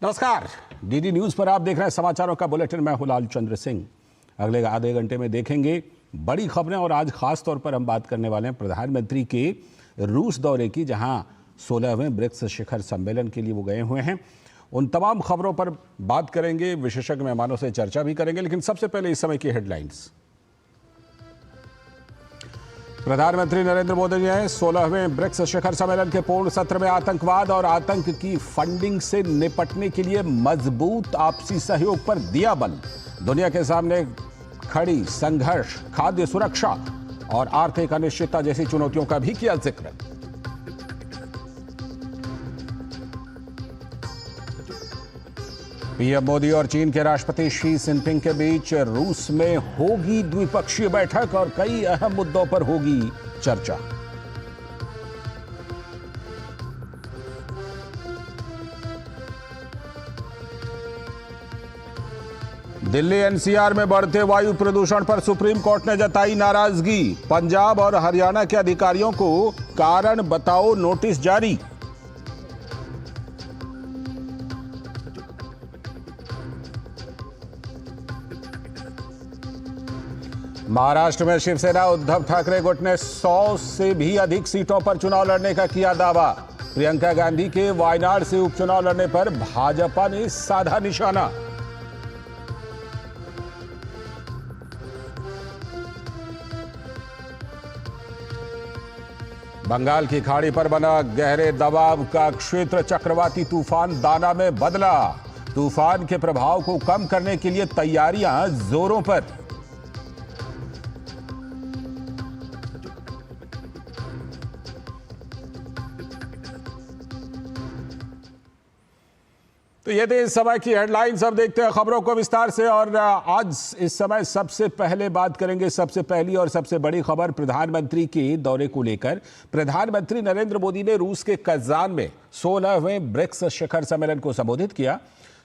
नमस्कार, DD news पर आप देख रहे हैं समाचारों का बुलेटिन। मैं हूं लाल चंद्र सिंह। अगले आधे घंटे में देखेंगे बड़ी खबरें और आज खास तौर पर हम बात करने वाले हैं प्रधानमंत्री के रूस दौरे की, जहां 16वें ब्रिक्स शिखर सम्मेलन के लिए वो गए हुए हैं। उन तमाम खबरों पर बात करेंगे, विशेषज्ञ मेहमानों से चर्चा भी करेंगे, लेकिन सबसे पहले इस समय की हेडलाइंस। प्रधानमंत्री नरेंद्र मोदी ने 16वें ब्रिक्स शिखर सम्मेलन के पूर्ण सत्र में आतंकवाद और आतंक की फंडिंग से निपटने के लिए मजबूत आपसी सहयोग पर दिया बल। दुनिया के सामने खड़ी संघर्ष, खाद्य सुरक्षा और आर्थिक अनिश्चितता जैसी चुनौतियों का भी किया जिक्र। पीएम मोदी और चीन के राष्ट्रपति शी जिनपिंग के बीच रूस में होगी द्विपक्षीय बैठक और कई अहम मुद्दों पर होगी चर्चा। दिल्ली एनसीआर में बढ़ते वायु प्रदूषण पर सुप्रीम कोर्ट ने जताई नाराजगी। पंजाब और हरियाणा के अधिकारियों को कारण बताओ नोटिस जारी। महाराष्ट्र में शिवसेना उद्धव ठाकरे गुट ने 100 से भी अधिक सीटों पर चुनाव लड़ने का किया दावा। प्रियंका गांधी के वायनाड से उपचुनाव लड़ने पर भाजपा ने साधा निशाना। बंगाल की खाड़ी पर बना गहरे दबाव का क्षेत्र चक्रवाती तूफान दाना में बदला। तूफान के प्रभाव को कम करने के लिए तैयारियां जोरों पर। तो ये थे इस समय की हेडलाइंस। अब देखते हैं खबरों को विस्तार से। और आज इस समय सबसे पहले बात करेंगे, सबसे पहली और सबसे बड़ी खबर प्रधानमंत्री के दौरे को लेकर। प्रधानमंत्री नरेंद्र मोदी ने रूस के कजान में 16वें ब्रिक्स शिखर सम्मेलन को संबोधित किया।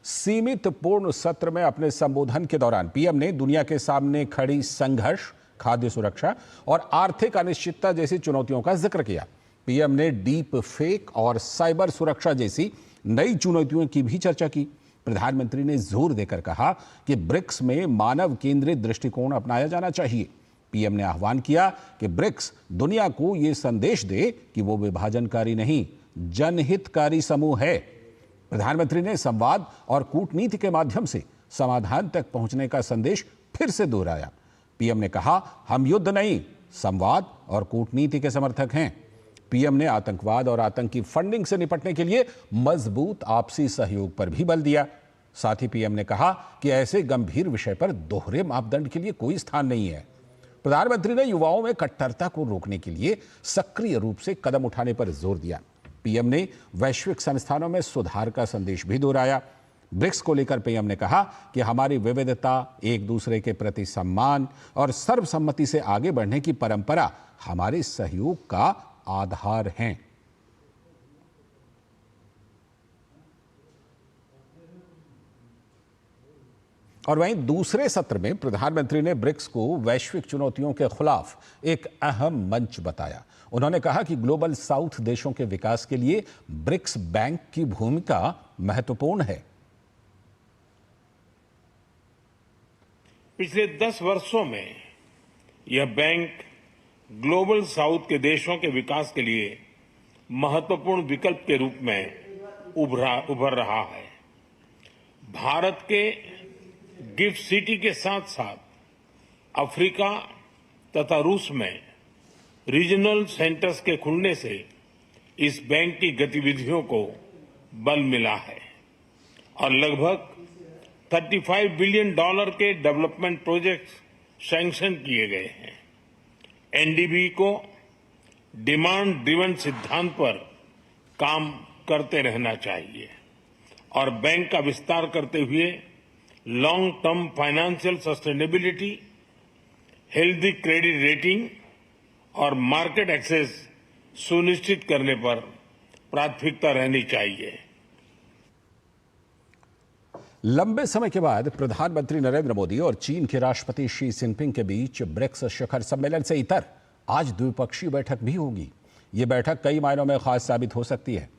सीमित पूर्ण सत्र में अपने संबोधन के दौरान पीएम ने दुनिया के सामने खड़ी संघर्ष, खाद्य सुरक्षा और आर्थिक अनिश्चितता जैसी चुनौतियों का जिक्र किया। पीएम ने डीप फेक और साइबर सुरक्षा जैसी नई चुनौतियों की भी चर्चा की। प्रधानमंत्री ने जोर देकर कहा कि ब्रिक्स में मानव केंद्रित दृष्टिकोण अपनाया जाना चाहिए। पीएम ने आह्वान किया कि ब्रिक्स दुनिया को यह संदेश दे कि वो विभाजनकारी नहीं, जनहितकारी समूह है। प्रधानमंत्री ने संवाद और कूटनीति के माध्यम से समाधान तक पहुंचने का संदेश फिर से दोहराया। पीएम ने कहा, हम युद्ध नहीं, संवाद और कूटनीति के समर्थक हैं। पीएम ने आतंकवाद और आतंक की फंडिंग से निपटने के लिए मजबूत आपसी सहयोग पर भी बल दिया। साथ ही पीएम ने कहा कि ऐसे गंभीर विषय पर दोहरे मापदंड के लिए कोई स्थान नहीं है। प्रधानमंत्री ने युवाओं में कट्टरता को रोकने के लिए सक्रिय रूप से कदम उठाने पर जोर दिया। पीएम ने वैश्विक संस्थानों में सुधार का संदेश भी दोहराया। ब्रिक्स को लेकर पीएम ने कहा कि हमारी विविधता, एक दूसरे के प्रति सम्मान और सर्वसम्मति से आगे बढ़ने की परंपरा हमारे सहयोग का आधार हैं। और वहीं दूसरे सत्र में प्रधानमंत्री ने ब्रिक्स को वैश्विक चुनौतियों के खिलाफ एक अहम मंच बताया। उन्होंने कहा कि ग्लोबल साउथ देशों के विकास के लिए ब्रिक्स बैंक की भूमिका महत्वपूर्ण है। पिछले 10 वर्षों में यह बैंक ग्लोबल साउथ के देशों के विकास के लिए महत्वपूर्ण विकल्प के रूप में उभर रहा है। भारत के गिफ्ट सिटी के साथ साथ अफ्रीका तथा रूस में रीजनल सेंटर्स के खुलने से इस बैंक की गतिविधियों को बल मिला है और लगभग $35 बिलियन के डेवलपमेंट प्रोजेक्ट्स सैंक्शन किए गए हैं। एनडीबी को डिमांड ड्रिवन सिद्धांत पर काम करते रहना चाहिए और बैंक का विस्तार करते हुए long term financial sustainability, healthy credit rating और मार्केट एक्सेस सुनिश्चित करने पर प्राथमिकता रहनी चाहिए। लंबे समय के बाद प्रधानमंत्री नरेंद्र मोदी और चीन के राष्ट्रपति शी जिनपिंग के बीच ब्रिक्स शिखर सम्मेलन से इतर आज द्विपक्षीय बैठक भी होगी। ये बैठक कई मायनों में खास साबित हो सकती है।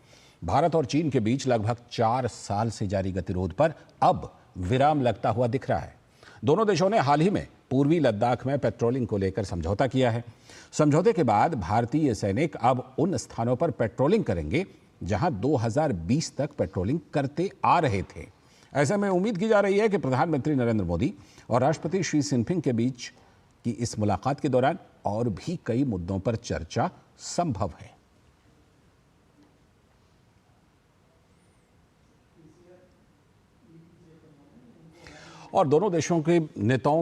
भारत और चीन के बीच लगभग 4 साल से जारी गतिरोध पर अब विराम लगता हुआ दिख रहा है। दोनों देशों ने हाल ही में पूर्वी लद्दाख में पेट्रोलिंग को लेकर समझौता किया है। समझौते के बाद भारतीय सैनिक अब उन स्थानों पर पेट्रोलिंग करेंगे जहां 2020 तक पेट्रोलिंग करते आ रहे थे। ऐसे में उम्मीद की जा रही है कि प्रधानमंत्री नरेंद्र मोदी और राष्ट्रपति शी जिनपिंग के बीच की इस मुलाकात के दौरान और भी कई मुद्दों पर चर्चा संभव है। और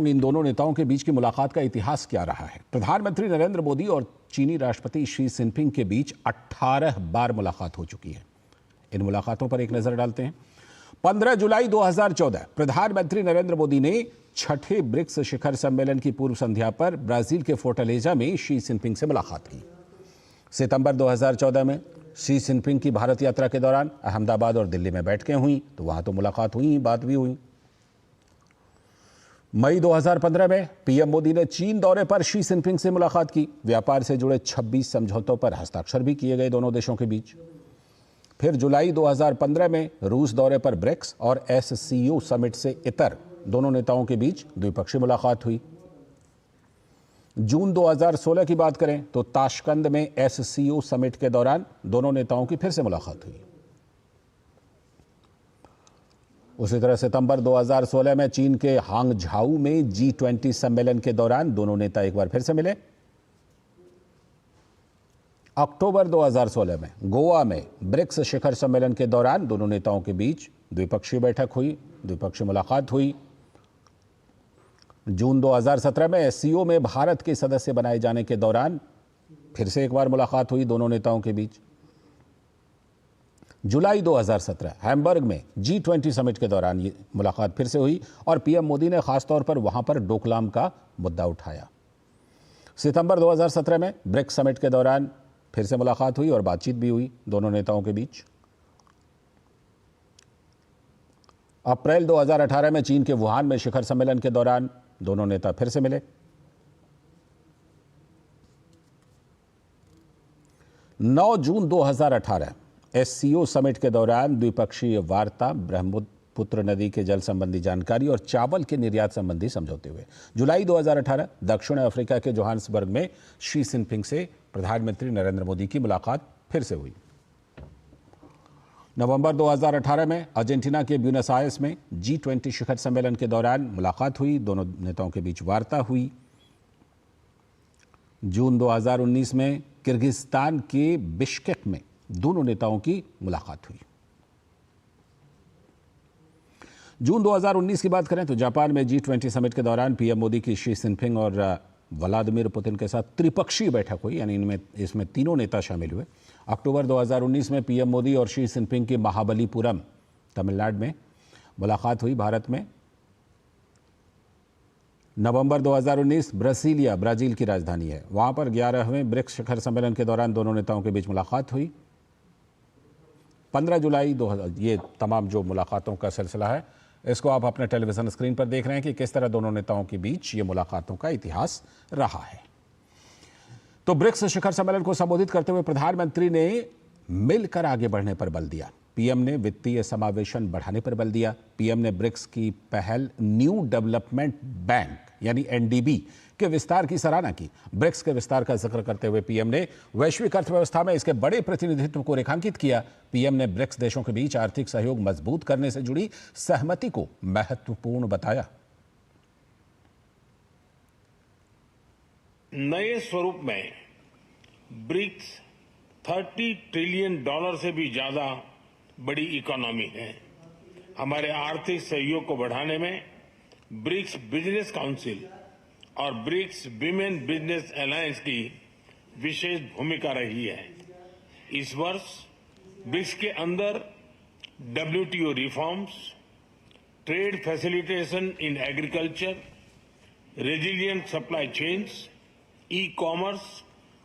इन दोनों नेताओं के बीच की मुलाकात का इतिहास क्या रहा है? प्रधानमंत्री नरेंद्र मोदी और चीनी राष्ट्रपति शी जिनपिंग के बीच 18 बार मुलाकात हो चुकी है। इन मुलाकातों पर एक नजर डालते हैं। 15 जुलाई 2014 प्रधानमंत्री नरेंद्र मोदी ने छठे ब्रिक्स शिखर सम्मेलन की पूर्व संध्या पर ब्राजील के फोर्टालेजा में शी जिनपिंग से मुलाकात की। सितंबर 2014 में शी जिनपिंग की भारत यात्रा के दौरान अहमदाबाद और दिल्ली में बैठकें हुई, तो वहां तो मुलाकात हुई, बात भी हुई। मई 2015 में पीएम मोदी ने चीन दौरे पर शी जिनपिंग से मुलाकात की। व्यापार से जुड़े 26 समझौतों पर हस्ताक्षर भी किए गए दोनों देशों के बीच। फिर जुलाई 2015 में रूस दौरे पर ब्रिक्स और एससीओ समिट से इतर दोनों नेताओं के बीच द्विपक्षीय मुलाकात हुई। जून 2016 की बात करें तो ताशकंद में एससीओ समिट के दौरान दोनों नेताओं की फिर से मुलाकात हुई। उसी तरह सितंबर 2016 में चीन के हांगझाऊ में G20 सम्मेलन के दौरान दोनों नेता एक बार फिर से मिले। अक्टूबर 2016 में गोवा में ब्रिक्स शिखर सम्मेलन के दौरान दोनों नेताओं के बीच द्विपक्षीय बैठक हुई, द्विपक्षीय मुलाकात हुई। जून 2017 में एससीओ में भारत के सदस्य बनाए जाने के दौरान फिर से एक बार मुलाकात हुई दोनों नेताओं के बीच। जुलाई 2017 हैम्बर्ग में G20 समिट के दौरान ये मुलाकात फिर से हुई और पीएम मोदी ने खासतौर पर वहां पर डोकलाम का मुद्दा उठाया। सितंबर 2017 में ब्रिक्स समिट के दौरान फिर से मुलाकात हुई और बातचीत भी हुई दोनों नेताओं के बीच। अप्रैल 2018 में चीन के वुहान में शिखर सम्मेलन के दौरान दोनों नेता फिर से मिले। 9 जून 2018 एससीओ समिट के दौरान द्विपक्षीय वार्ता, ब्रह्मपुत्र नदी के जल संबंधी जानकारी और चावल के निर्यात संबंधी समझौते हुए। जुलाई 2018 दक्षिण अफ्रीका के जोहान्सबर्ग में शी जिनपिंग से प्रधानमंत्री नरेंद्र मोदी की मुलाकात फिर से हुई। नवंबर 2018 में अर्जेंटीना के ब्यूनस आयर्स में G20 शिखर सम्मेलन के दौरान मुलाकात हुई, दोनों नेताओं के बीच वार्ता हुई। जून 2019 में किर्गिस्तान के बिश्केक में दोनों नेताओं की मुलाकात हुई। जून 2019 की बात करें तो जापान में G20 समिट के दौरान पीएम मोदी की शी जिनपिंग और व्लादिमीर पुतिन के साथ त्रिपक्षीय बैठक हुई, यानी इसमें तीनों नेता शामिल हुए। अक्टूबर 2019 में पीएम मोदी और शी जिनपिंग की महाबलीपुरम तमिलनाडु में मुलाकात हुई भारत में। नवंबर 2019 ब्रासिलिया ब्राजील की राजधानी है, वहां पर 11वें ब्रिक्स शिखर सम्मेलन के दौरान दोनों नेताओं के बीच मुलाकात हुई। 15 जुलाई 2000 ये तमाम जो मुलाकातों का सिलसिला है, इसको आप अपने टेलीविजन स्क्रीन पर देख रहे हैं कि किस तरह दोनों नेताओं के बीच ये मुलाकातों का इतिहास रहा है। तो ब्रिक्स शिखर सम्मेलन को संबोधित करते हुए प्रधानमंत्री ने मिलकर आगे बढ़ने पर बल दिया। पीएम ने वित्तीय समावेशन बढ़ाने पर बल दिया। पीएम ने ब्रिक्स की पहल न्यू डेवलपमेंट बैंक यानी एनडीबी के विस्तार की सराहना की। ब्रिक्स के विस्तार का जिक्र करते हुए पीएम ने वैश्विक अर्थव्यवस्था में इसके बड़े प्रतिनिधित्व को रेखांकित किया। पीएम ने ब्रिक्स देशों के बीच आर्थिक सहयोग मजबूत करने से जुड़ी सहमति को महत्वपूर्ण बताया। नए स्वरूप में ब्रिक्स $30 ट्रिलियन से भी ज्यादा बड़ी इकोनॉमी है। हमारे आर्थिक सहयोग को बढ़ाने में ब्रिक्स बिजनेस काउंसिल और ब्रिक्स विमेन बिजनेस अलायंस की विशेष भूमिका रही है। इस वर्ष ब्रिक्स के अंदर WTO reforms, trade facilitation in agriculture, resilient supply chains, e-commerce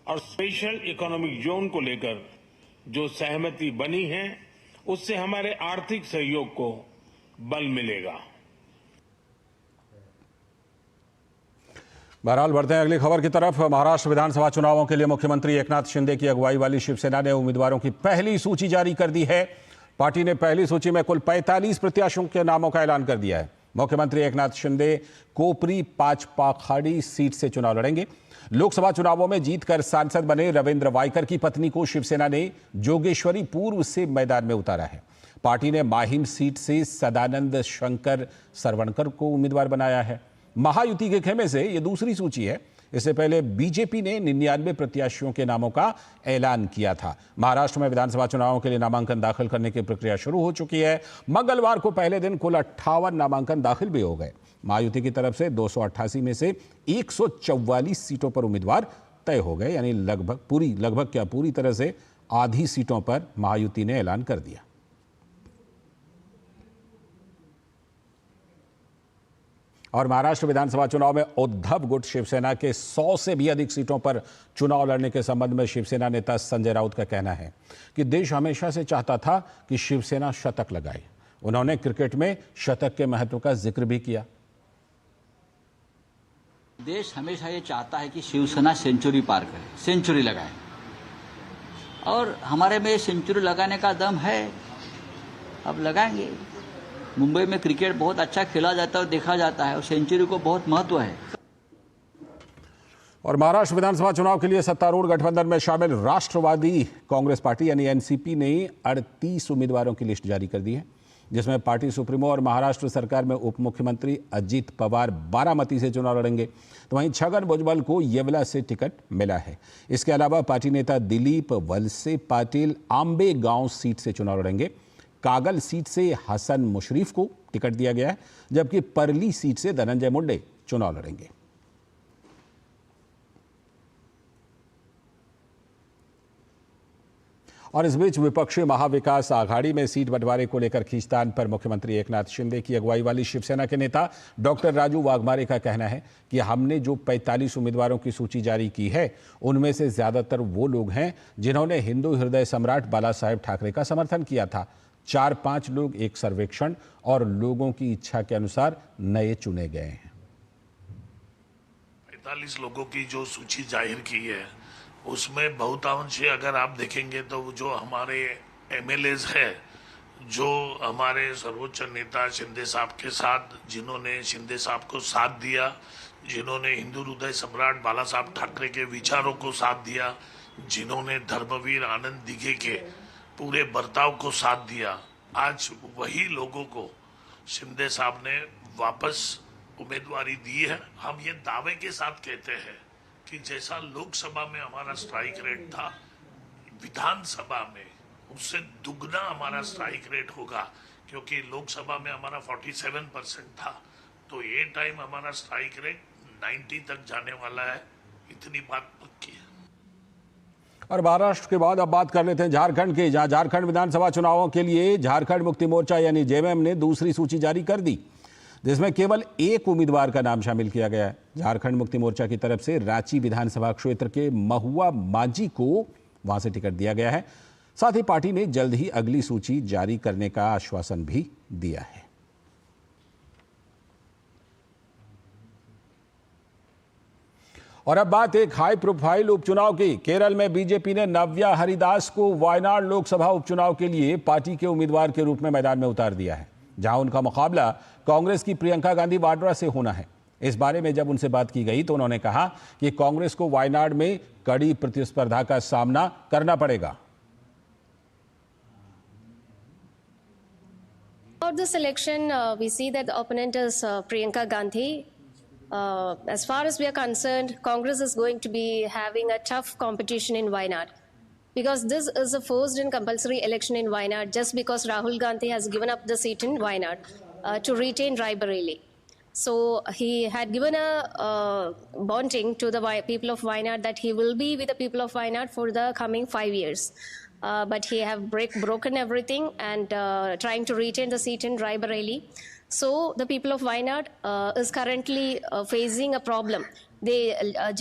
और स्पेशल इकोनॉमिक जोन को लेकर जो सहमति बनी है, उससे हमारे आर्थिक सहयोग को बल मिलेगा। बहरहाल बढ़ते हैं अगली खबर की तरफ। महाराष्ट्र विधानसभा चुनावों के लिए मुख्यमंत्री एकनाथ शिंदे की अगुवाई वाली शिवसेना ने उम्मीदवारों की पहली सूची जारी कर दी है। पार्टी ने पहली सूची में कुल 45 प्रत्याशियों के नामों का ऐलान कर दिया है। मुख्यमंत्री एकनाथ शिंदे कोपरी पाचपाखाड़ी सीट से चुनाव लड़ेंगे। लोकसभा चुनावों में जीतकर सांसद बने रविंद्र वाइकर की पत्नी को शिवसेना ने जोगेश्वरी पूर्व से मैदान में उतारा है। पार्टी ने माहिम सीट से सदानंद शंकर सरवणकर को उम्मीदवार बनाया है। महायुति के खेमे से यह दूसरी सूची है। इससे पहले बीजेपी ने 99 प्रत्याशियों के नामों का ऐलान किया था। महाराष्ट्र में विधानसभा चुनावों के लिए नामांकन दाखिल करने की प्रक्रिया शुरू हो चुकी है। मंगलवार को पहले दिन कुल 58 नामांकन दाखिल भी हो गए। महायुति की तरफ से 288 में से 144 सीटों पर उम्मीदवार तय हो गए, यानी लगभग पूरी तरह से आधी सीटों पर महायुति ने ऐलान कर दिया। और महाराष्ट्र विधानसभा चुनाव में उद्धव गुट शिवसेना के 100 से भी अधिक सीटों पर चुनाव लड़ने के संबंध में शिवसेना नेता संजय राउत का कहना है कि देश हमेशा से चाहता था कि शिवसेना शतक लगाए। उन्होंने क्रिकेट में शतक के महत्व का जिक्र भी किया। देश हमेशा ये चाहता है कि शिवसेना सेंचुरी पार करे, सेंचुरी लगाए, और हमारे में सेंचुरी लगाने का दम है। अब लगाएंगे। मुंबई में क्रिकेट बहुत अच्छा खेला जाता है और देखा जाता है, और सेंचुरी को बहुत महत्व है। और महाराष्ट्र विधानसभा चुनाव के लिए सत्तारूढ़ गठबंधन में शामिल राष्ट्रवादी कांग्रेस पार्टी यानी एनसीपी ने 38 उम्मीदवारों की लिस्ट जारी कर दी है, जिसमें पार्टी सुप्रीमो और महाराष्ट्र सरकार में उप मुख्यमंत्री अजित पवार बारामती से चुनाव लड़ेंगे। तो वहीं छगन भुजबल को येवला से टिकट मिला है। इसके अलावा पार्टी नेता दिलीप वलसे पाटिल आंबे गांव सीट से चुनाव लड़ेंगे। कागल सीट से हसन मुशरीफ को टिकट दिया गया है, जबकि परली सीट से धनंजय मुंडे चुनाव लड़ेंगे। और इस बीच विपक्षी महाविकास आघाड़ी में सीट बंटवारे को लेकर खींचतान पर मुख्यमंत्री एकनाथ शिंदे की अगुवाई वाली शिवसेना के नेता डॉक्टर राजू वाघमारे का कहना है कि हमने जो 45 उम्मीदवारों की सूची जारी की है, उनमें से ज्यादातर वो लोग हैं जिन्होंने हिंदू हृदय सम्राट बाला साहेब ठाकरे का समर्थन किया था। 4-5 लोग एक सर्वेक्षण और लोगों की इच्छा के अनुसार नए चुने गए हैं। 45 लोगों की जो सूची जाहिर की है, उसमें बहुतांश अगर आप देखेंगे तो जो हमारे एमएलएज है, जो हमारे सर्वोच्च नेता शिंदे साहब के साथ, जिन्होंने शिंदे साहब को साथ दिया, जिन्होंने हिंदू हृदय सम्राट बाला साहब ठाकरे के विचारों को साथ दिया, जिन्होंने धर्मवीर आनंद दिघे के पूरे बर्ताव को साथ दिया, आज वही लोगों को शिंदे साहब ने वापस उम्मीदवारी दी है। हम ये दावे के साथ कहते हैं कि जैसा लोकसभा में हमारा स्ट्राइक रेट था, विधानसभा में उससे दुगना हमारा स्ट्राइक रेट होगा, क्योंकि लोकसभा में हमारा 47% था। तो ये टाइम हमारा स्ट्राइक रेट 90 तक जाने वाला है, इतनी बात पक्की है। और महाराष्ट्र के बाद अब बात कर लेते हैं झारखंड की, जहां झारखंड विधानसभा चुनावों के लिए झारखंड मुक्ति मोर्चा यानी जेएमएम ने दूसरी सूची जारी कर दी, जिसमें केवल एक उम्मीदवार का नाम शामिल किया गया है। झारखंड मुक्ति मोर्चा की तरफ से रांची विधानसभा क्षेत्र के महुआ मांझी को वहां से टिकट दिया गया है। साथ ही पार्टी ने जल्द ही अगली सूची जारी करने का आश्वासन भी दिया है। और अब बात एक हाई प्रोफाइल उपचुनाव की। केरल में बीजेपी ने नव्या हरिदास को वायनाड लोकसभा उपचुनाव के लिए पार्टी के उम्मीदवार के रूप में मैदान में उतार दिया है, जहां उनका मुकाबला कांग्रेस की प्रियंका गांधी वाड्रा से होना है। इस बारे में जब उनसे बात की गई तो उन्होंने कहा कि कांग्रेस को वायनाड में कड़ी प्रतिस्पर्धा का सामना करना पड़ेगा। For this election, we see that the opponent is Priyanka Gandhi. As far as we are concerned, Congress is going to be having a tough competition in Wayanad, because this is a forced and compulsory election in Wayanad, just because Rahul Gandhi has given up the seat in Wayanad to retain Raebareli. So he had given a bonding to the people of Wayanad that he will be with the people of Wayanad for the coming 5 years. But he have broken everything and trying to retain the seat in Raebareli. So the people of Wayanad is currently facing a problem. They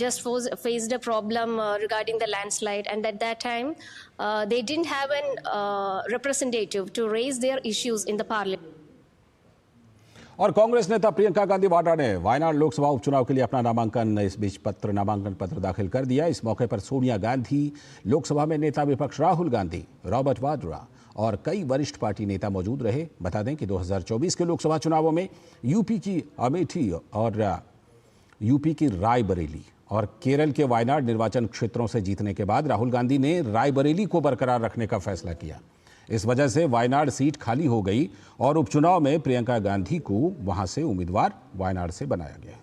just faced a problem regarding the landslide, and at that time they didn't have a representative to raise their issues in the parliament. और कांग्रेस नेता प्रियंका गांधी वाड्रा ने वायनाड लोकसभा उपचुनाव के लिए अपना नामांकन पत्र दाखिल कर दिया। इस मौके पर सोनिया गांधी, लोकसभा में नेता विपक्ष राहुल गांधी, रॉबर्ट वाड्रा और कई वरिष्ठ पार्टी नेता मौजूद रहे। बता दें कि 2024 के लोकसभा चुनावों में यूपी की अमेठी और यूपी की रायबरेली और केरल के वायनाड निर्वाचन क्षेत्रों से जीतने के बाद राहुल गांधी ने रायबरेली को बरकरार रखने का फैसला किया। इस वजह से वायनाड सीट खाली हो गई और उपचुनाव में प्रियंका गांधी को वहां से उम्मीदवार वायनाड से बनाया गया।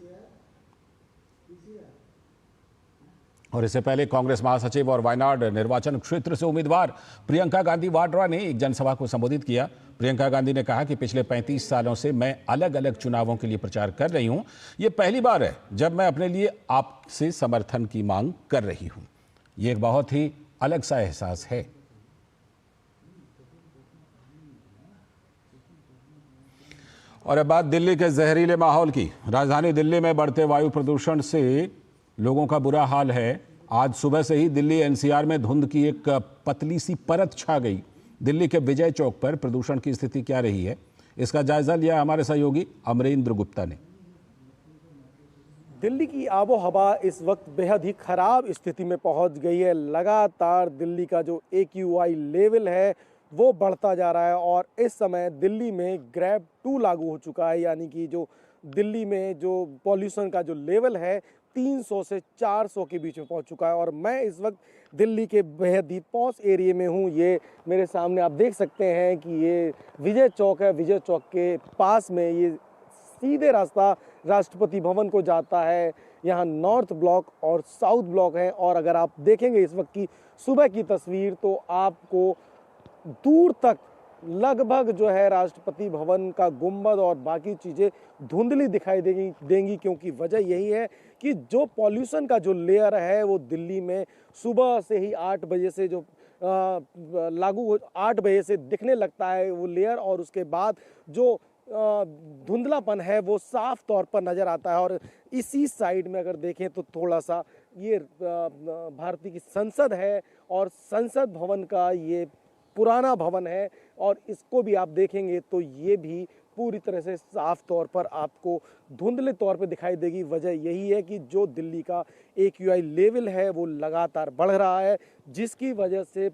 और इससे पहले कांग्रेस महासचिव और वायनाड निर्वाचन क्षेत्र से उम्मीदवार प्रियंका गांधी वाड्रा ने एक जनसभा को संबोधित किया। प्रियंका गांधी ने कहा कि पिछले 35 सालों से मैं अलग अलग चुनावों के लिए प्रचार कर रही हूं। ये पहली बार है जब मैं अपने लिए आपसे समर्थन की मांग कर रही हूं। ये एक बहुत ही अलग सा एहसास है। और अब बात दिल्ली के जहरीले माहौल की। राजधानी दिल्ली में बढ़ते वायु प्रदूषण से लोगों का बुरा हाल है। आज सुबह से ही दिल्ली एनसीआर में धुंध की एक पतली सी परत छा गई। दिल्ली के विजय चौक पर प्रदूषण की स्थिति क्या रही है, इसका जायजा लिया हमारे सहयोगी अमरेंद्र गुप्ता ने। दिल्ली की आबो हवा इस वक्त बेहद ही खराब स्थिति में पहुंच गई है। लगातार दिल्ली का जो AQI लेवल है वो बढ़ता जा रहा है और इस समय दिल्ली में ग्रेड 2 लागू हो चुका है, यानी कि जो दिल्ली में जो पॉल्यूशन का जो लेवल है 300 से 400 के बीच में पहुंच चुका है। और मैं इस वक्त दिल्ली के बेहद ही पॉश एरिया में हूं। ये मेरे सामने आप देख सकते हैं कि ये विजय चौक है। विजय चौक के पास में ये सीधे रास्ता राष्ट्रपति भवन को जाता है। यहाँ नॉर्थ ब्लॉक और साउथ ब्लॉक है। और अगर आप देखेंगे इस वक्त की सुबह की तस्वीर तो आपको दूर तक लगभग जो है राष्ट्रपति भवन का गुंबद और बाकी चीज़ें धुंधली दिखाई देंगी क्योंकि वजह यही है कि जो पॉल्यूशन का जो लेयर है वो दिल्ली में सुबह से ही 8 बजे से जो 8 बजे से दिखने लगता है वो लेयर, और उसके बाद जो धुंधलापन है वो साफ तौर पर नज़र आता है। और इसी साइड में अगर देखें तो थोड़ा सा ये भारतीय की संसद है और संसद भवन का ये पुराना भवन है और इसको भी आप देखेंगे तो ये भी पूरी तरह से साफ तौर पर आपको धुंधले तौर पे दिखाई देगी। वजह यही है कि जो दिल्ली का AQI लेवल है वो लगातार बढ़ रहा है, जिसकी वजह से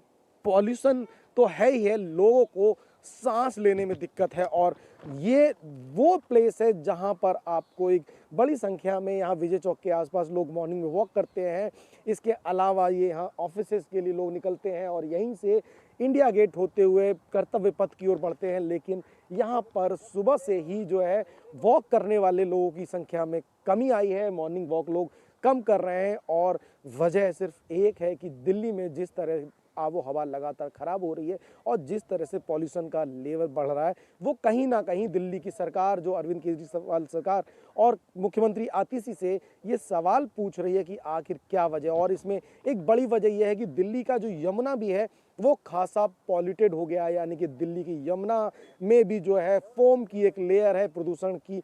पॉल्यूशन तो है ही है, लोगों को सांस लेने में दिक्कत है। और ये वो प्लेस है जहां पर आपको एक बड़ी संख्या में यहाँ विजय चौक के आसपास लोग मॉर्निंग में वॉक करते हैं। इसके अलावा ये यहाँ ऑफिसेज के लिए लोग निकलते हैं और यहीं से इंडिया गेट होते हुए कर्तव्य पथ की ओर बढ़ते हैं। लेकिन यहाँ पर सुबह से ही जो है वॉक करने वाले लोगों की संख्या में कमी आई है। मॉर्निंग वॉक लोग कम कर रहे हैं और वजह सिर्फ एक है कि दिल्ली में जिस तरह आबो हवा लगातार खराब हो रही है और जिस तरह से पॉल्यूशन का लेवल बढ़ रहा है वो कहीं ना कहीं दिल्ली की सरकार, जो अरविंद केजरीवाल सरकार और मुख्यमंत्री आतिशी से ये सवाल पूछ रही है कि आखिर क्या वजह। और इसमें एक बड़ी वजह यह है कि दिल्ली का जो यमुना भी है वो खासा पॉल्यूटेड हो गया है, यानी कि दिल्ली की यमुना में भी जो है फोम की एक लेयर है, प्रदूषण की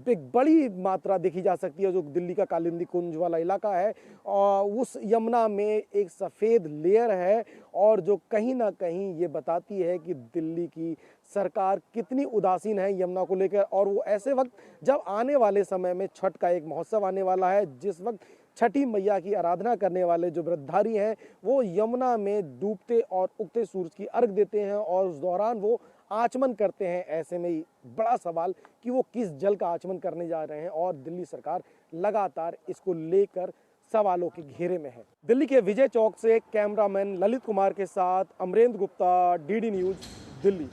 एक बड़ी मात्रा देखी जा सकती है। जो दिल्ली का कालिंदी कुंज वाला इलाका है और उस यमुना में एक सफ़ेद लेयर है और जो कहीं ना कहीं ये बताती है कि दिल्ली की सरकार कितनी उदासीन है यमुना को लेकर। और वो ऐसे वक्त जब आने वाले समय में छठ का एक महोत्सव आने वाला है, जिस वक्त छठी मैया की आराधना करने वाले जो व्रतधारी हैं वो यमुना में डूबते और उगते सूरज की अर्घ देते हैं और उस दौरान वो आचमन करते हैं। ऐसे में बड़ा सवाल कि वो किस जल का आचमन करने जा रहे हैं और दिल्ली सरकार लगातार इसको लेकर सवालों के घेरे में है। दिल्ली के विजय चौक से कैमरामैन ललित कुमार के साथ अमरेंद्र गुप्ता, DD न्यूज, दिल्ली।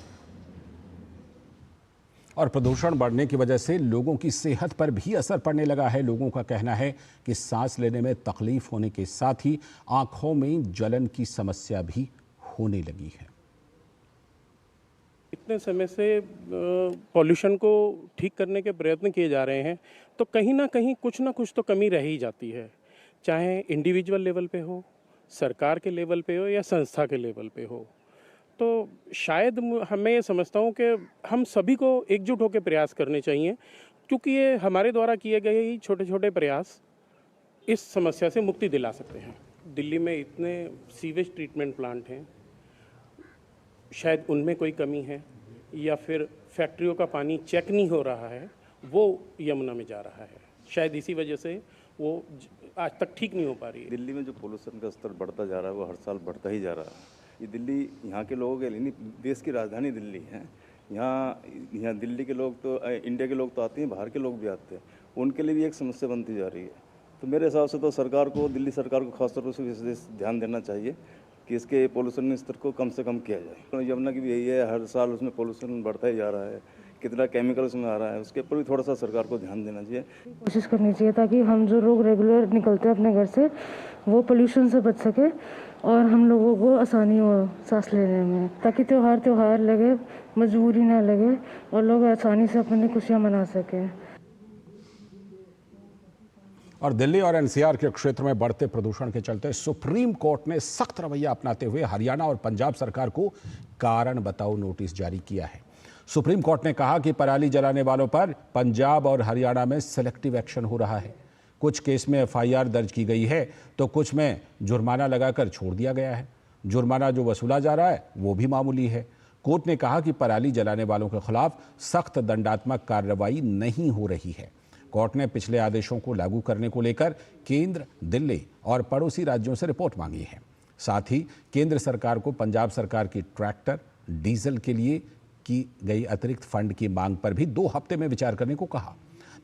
और प्रदूषण बढ़ने की वजह से लोगों की सेहत पर भी असर पड़ने लगा है। लोगों का कहना है कि सांस लेने में तकलीफ होने के साथ ही आंखों में जलन की समस्या भी होने लगी है। इतने समय से पॉल्यूशन को ठीक करने के प्रयत्न किए जा रहे हैं तो कहीं ना कुछ तो कमी रह ही जाती है, चाहे इंडिविजुअल लेवल पे हो, सरकार के लेवल पे हो या संस्था के लेवल पे हो। तो शायद हमें ये समझता हूँ कि हम सभी को एकजुट होकर प्रयास करने चाहिए, क्योंकि ये हमारे द्वारा किए गए ही छोटे छोटे प्रयास इस समस्या से मुक्ति दिला सकते हैं। दिल्ली में इतने सीवेज ट्रीटमेंट प्लांट हैं, शायद उनमें कोई कमी है या फिर फैक्ट्रियों का पानी चेक नहीं हो रहा है। वो यमुना में जा रहा है। शायद इसी वजह से वो आज तक ठीक नहीं हो पा रही है। दिल्ली में जो पोल्यूशन का स्तर बढ़ता जा रहा है वो हर साल बढ़ता ही जा रहा है। ये दिल्ली यहाँ के लोगों के लिए नहीं, देश की राजधानी दिल्ली है। यहाँ दिल्ली के लोग तो, इंडिया के लोग तो आते हैं, बाहर के लोग भी आते हैं, उनके लिए भी एक समस्या बनती जा रही है। तो मेरे हिसाब से तो सरकार को, दिल्ली सरकार को खासतौर पर विशेष ध्यान देना चाहिए कि इसके पोल्यूशन स्तर को कम से कम किया जाए। तो यमुना की भी यही है, हर साल उसमें पोल्यूशन बढ़ता ही जा रहा है, कितना केमिकल उसमें आ रहा है, उसके ऊपर भी थोड़ा सा सरकार को ध्यान देना चाहिए। कोशिश करनी चाहिए ताकि हम जो लोग रेगुलर निकलते हैं अपने घर से वो पोल्यूशन से बच सके और हम लोगों को आसानी हो सांस लेने में, ताकि त्योहार लगे, मजबूरी ना लगे और लोग आसानी से अपनी खुशियाँ मना सकें। और दिल्ली और एनसीआर के क्षेत्र में बढ़ते प्रदूषण के चलते सुप्रीम कोर्ट ने सख्त रवैया अपनाते हुए हरियाणा और पंजाब सरकार को कारण बताओ नोटिस जारी किया है। सुप्रीम कोर्ट ने कहा कि पराली जलाने वालों पर पंजाब और हरियाणा में सिलेक्टिव एक्शन हो रहा है। कुछ केस में एफआईआर दर्ज की गई है तो कुछ में जुर्माना लगाकर छोड़ दिया गया है। जुर्माना जो वसूला जा रहा है वो भी मामूली है। कोर्ट ने कहा कि पराली जलाने वालों के खिलाफ सख्त दंडात्मक कार्रवाई नहीं हो रही है। कोर्ट ने पिछले आदेशों को लागू करने को लेकर केंद्र, दिल्ली और पड़ोसी राज्यों से रिपोर्ट मांगी है। साथ ही केंद्र सरकार को पंजाब सरकार की ट्रैक्टर, डीजल के लिए की गई अतिरिक्त फंड की मांग पर भी 2 हफ्ते में विचार करने को कहा।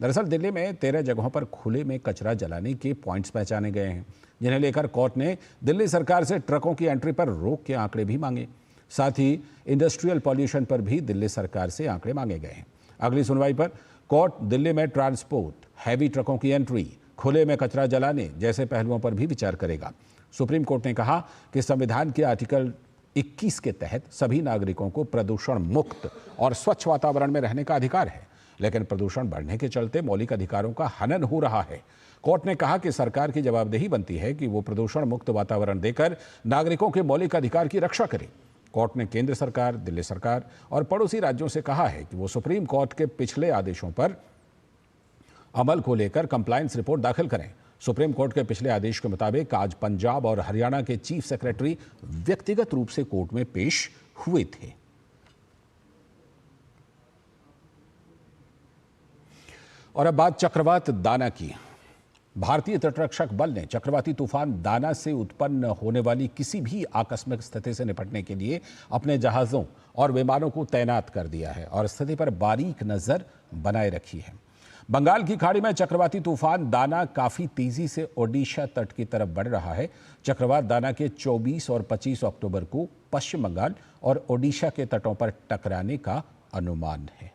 दरअसल दिल्ली में 13 जगहों पर खुले में कचरा जलाने के पॉइंट्स पहचाने गए हैं, जिन्हें लेकर कोर्ट ने दिल्ली सरकार से ट्रकों की एंट्री पर रोक के आंकड़े भी मांगे। साथ ही इंडस्ट्रियल पॉल्यूशन पर भी दिल्ली सरकार से आंकड़े मांगे गए हैं। अगली सुनवाई पर कोर्ट दिल्ली में ट्रांसपोर्ट, हैवी ट्रकों की एंट्री, खुले में कचरा जलाने जैसे पहलुओं पर भी विचार करेगा। सुप्रीम कोर्ट ने कहा कि संविधान के आर्टिकल 21 के तहत सभी नागरिकों को प्रदूषण मुक्त और स्वच्छ वातावरण में रहने का अधिकार है, लेकिन प्रदूषण बढ़ने के चलते मौलिक अधिकारों का हनन हो रहा है। कोर्ट ने कहा कि सरकार की जवाबदेही बनती है कि वो प्रदूषण मुक्त वातावरण देकर नागरिकों के मौलिक अधिकार की रक्षा करे। कोर्ट ने केंद्र सरकार, दिल्ली सरकार और पड़ोसी राज्यों से कहा है कि वो सुप्रीम कोर्ट के पिछले आदेशों पर अमल को लेकर कंप्लायंस रिपोर्ट दाखिल करें। सुप्रीम कोर्ट के पिछले आदेश के मुताबिक आज पंजाब और हरियाणा के चीफ सेक्रेटरी व्यक्तिगत रूप से कोर्ट में पेश हुए थे। और अब बात चक्रवात दाना की। भारतीय तटरक्षक बल ने चक्रवाती तूफान दाना से उत्पन्न होने वाली किसी भी आकस्मिक स्थिति से निपटने के लिए अपने जहाजों और विमानों को तैनात कर दिया है और स्थिति पर बारीक नजर बनाए रखी है। बंगाल की खाड़ी में चक्रवाती तूफान दाना काफी तेजी से ओडिशा तट की तरफ बढ़ रहा है। चक्रवात दाना के 24 और 25 अक्टूबर को पश्चिम बंगाल और ओडिशा के तटों पर टकराने का अनुमान है।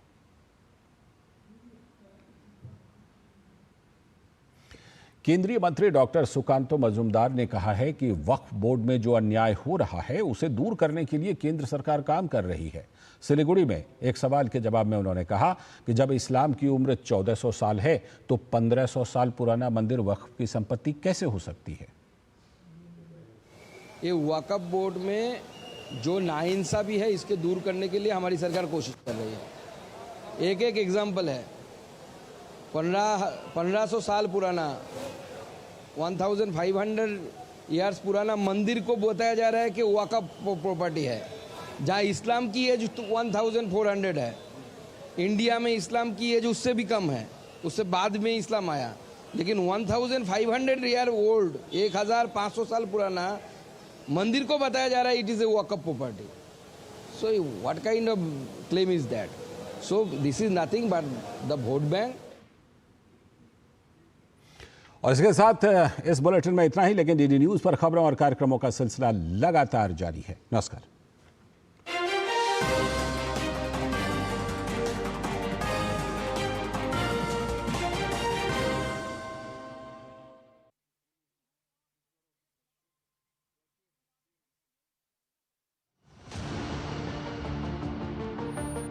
केंद्रीय मंत्री डॉक्टर सुकांतो मजूमदार ने कहा है कि वक्फ बोर्ड में जो अन्याय हो रहा है उसे दूर करने के लिए केंद्र सरकार काम कर रही है। सिलीगुड़ी में एक सवाल के जवाब में उन्होंने कहा कि जब इस्लाम की उम्र 1400 साल है तो 1500 साल पुराना मंदिर वक्फ की संपत्ति कैसे हो सकती है। ये वक्फ बोर्ड में जो नाइंसाफी है इसके दूर करने के लिए हमारी सरकार कोशिश कर रही है। एक एग्जाम्पल है, 1500 साल पुराना 1500 ईयर्स पुराना मंदिर को बताया जा रहा है कि वक्फ प्रॉपर्टी है, जहाँ इस्लाम की एज 1400 है। इंडिया में इस्लाम की एज उससे भी कम है, उससे बाद में इस्लाम आया, लेकिन 1500 ईयर ओल्ड 1500 साल पुराना मंदिर को बताया जा रहा है it is a Waqf property. So what kind of claim is that? So this is nothing but the vote bank. और इसके साथ इस बुलेटिन में इतना ही, लेकिन डीडी न्यूज पर खबरों और कार्यक्रमों का सिलसिला लगातार जारी है। नमस्कार।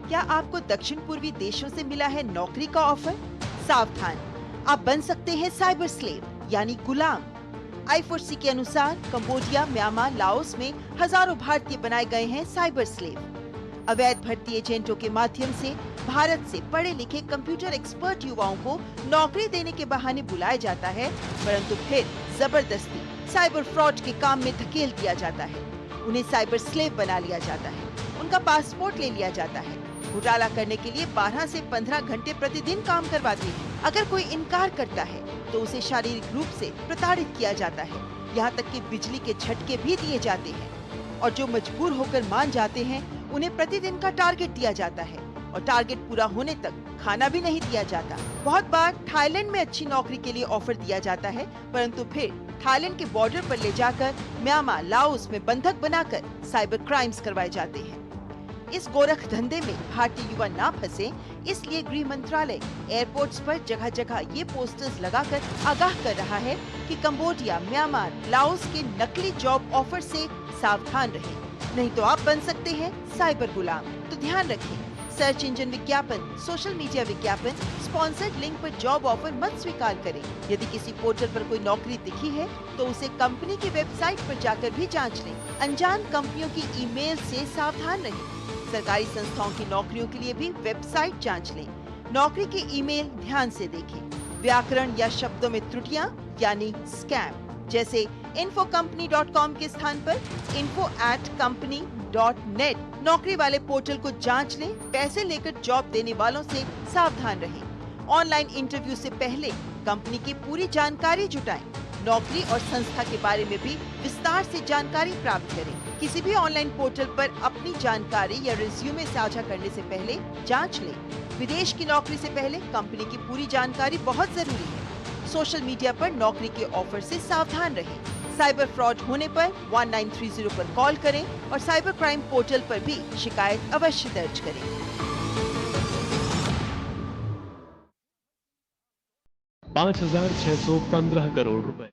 क्या आपको दक्षिण पूर्वी देशों से मिला है नौकरी का ऑफर? सावधान, आप बन सकते हैं साइबर स्लेव यानी गुलाम। I4C के अनुसार कंबोडिया, म्यांमार, लाओस में हजारों भारतीय बनाए गए हैं साइबर स्लेव। अवैध भर्ती एजेंटों के माध्यम से भारत से पढ़े लिखे कंप्यूटर एक्सपर्ट युवाओं को नौकरी देने के बहाने बुलाया जाता है, परंतु फिर जबरदस्ती साइबर फ्रॉड के काम में धकेल दिया जाता है। उन्हें साइबर स्लेव बना लिया जाता है, उनका पासपोर्ट ले लिया जाता है, घोटाला करने के लिए 12 से 15 घंटे प्रतिदिन काम करवाते हैं। अगर कोई इनकार करता है तो उसे शारीरिक रूप से प्रताड़ित किया जाता है। यहाँ तक कि बिजली के झटके भी दिए जाते हैं और जो मजबूर होकर मान जाते हैं उन्हें प्रतिदिन का टारगेट दिया जाता है और टारगेट पूरा होने तक खाना भी नहीं दिया जाता। बहुत बार थाईलैंड में अच्छी नौकरी के लिए ऑफर दिया जाता है, परंतु फिर थाईलैंड के बॉर्डर पर ले जाकर म्यांमार, लाओस में बंधक बनाकर साइबर क्राइम्स करवाए जाते हैं। इस गोरख धंधे में भारतीय युवा ना फंसे, इसलिए गृह मंत्रालय एयरपोर्ट्स पर जगह जगह ये पोस्टर्स लगाकर आगाह कर रहा है कि कंबोडिया, म्यांमार, लाओस के नकली जॉब ऑफर से सावधान रहें, नहीं तो आप बन सकते हैं साइबर गुलाम। तो ध्यान रखें, सर्च इंजन विज्ञापन, सोशल मीडिया विज्ञापन, स्पॉन्सर्ड लिंक पर जॉब ऑफर मत स्वीकार करें। यदि किसी पोर्टल पर कोई नौकरी दिखी है तो उसे कंपनी की वेबसाइट पर जाकर भी जांच लें। अनजान कंपनियों की ईमेल से सावधान रहें। सरकारी संस्थाओं की नौकरियों के लिए भी वेबसाइट जांच लें। नौकरी की ईमेल ध्यान से देखें। व्याकरण या शब्दों में त्रुटियां यानी स्कैम, जैसे infocompany.com के स्थान पर info@company.net। नौकरी वाले पोर्टल को जांच लें। पैसे लेकर जॉब देने वालों से सावधान रहें। ऑनलाइन इंटरव्यू से पहले कंपनी की पूरी जानकारी जुटाएं। नौकरी और संस्था के बारे में भी विस्तार से जानकारी प्राप्त करें। किसी भी ऑनलाइन पोर्टल पर अपनी जानकारी या रिज्यूमे साझा करने से पहले जांच लें। विदेश की नौकरी से पहले कंपनी की पूरी जानकारी बहुत जरूरी है। सोशल मीडिया पर नौकरी के ऑफर से सावधान रहें। साइबर फ्रॉड होने पर 1930 पर कॉल करें और साइबर क्राइम पोर्टल पर भी शिकायत अवश्य दर्ज करें। 5,615 करोड़ रुपए।